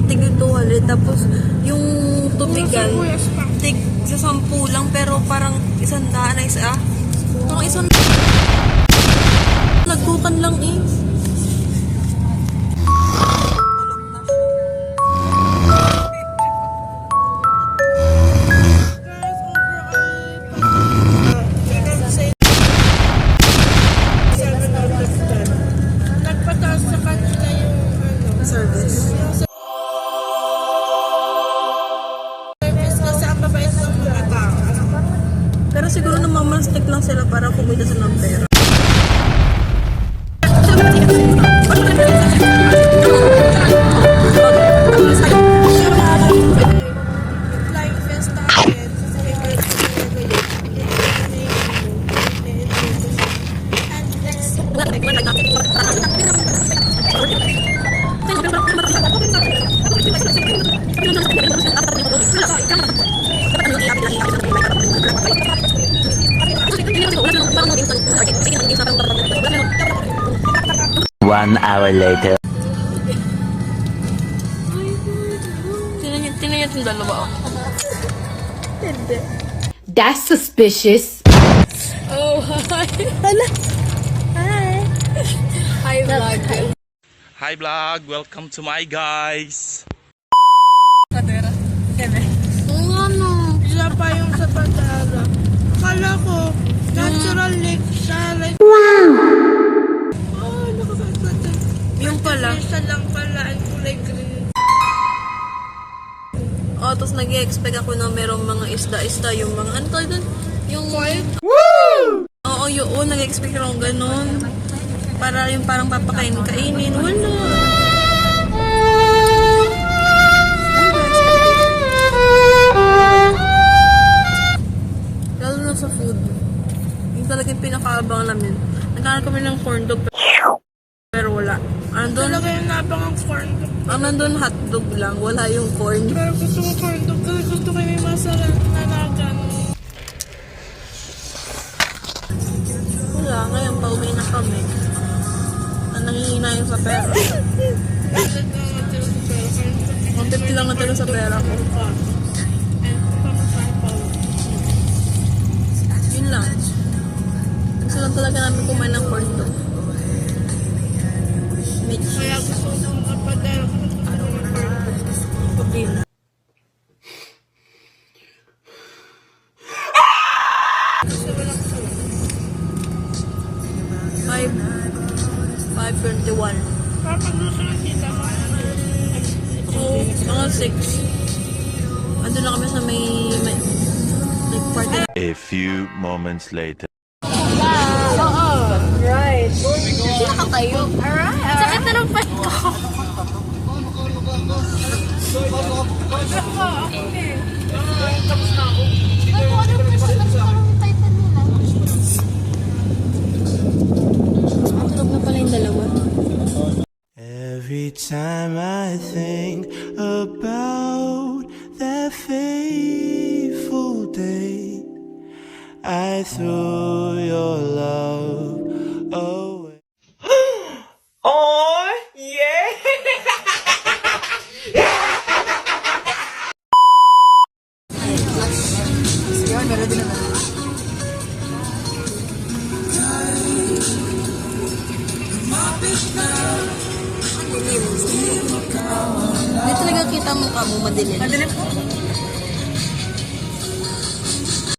tig 200. Tapos, yung tubigan, tig sa 10 lang, pero parang 100 na isa. Parang 100. Nagkukan lang eh. Nagpataas sa kanila yung Service. service kasi ang babait ng mga tao. Pero siguro namamastik lang sila para kumita sila ng pera. Flying Fest natin sa One hour later. Tinan niyo yung dalawa. Hindi. That's suspicious. Oh, hi. Hala. Hi. Hi, vlog. Hi vlog, welcome to my guys. Kadera. Keme. Ano? Isa pa yung sa pag-aaral. Akala ko, natural lake siya. Like, wow! Oh, nakakaganda. Yung pala. Isa lang pala, ang kulay green. Oh, tapos nag-i-expect ako na merong mga isda-isda, yung mga, ano tawag doon? Yung, oo, yun, nag-i-expect ako ganun. Para yung parang papakain-kainin. Wala. Lalo na sa food. Yung talagang pinakaabang namin. Nagkaroon kami ng corn dog, pero wala. Andun, Talaga yung nabangang corn dog. nandun hotdog lang, wala yung corn. Pero gusto ko corn dog kasi gusto ko yung masarap na lagan. Wala, ngayon pauwi na kami. Nangihina yung sa pera. Bakit na natin sa pera? 150 lang natira sa pera ko. Yun lang. Gusto lang talaga namin kumain ng corn dog. Mitch. Kaya gusto ko ng kapadala ko ng corn dog. Okay na. Gusto ko lang sa 5:21. kapag gusto lang kita ko. So, mga 6. Andun na kami sa may like party. A few moments later. Right. Sino ka kayo? Alright. Sakit na ng pet ko. Tapos na ako. Tulog na pala yung dalawa. Every time I think about that fateful day, I threw your love away. Oh yeah! Hindi talaga kita mukha mo madilim. Madilim po?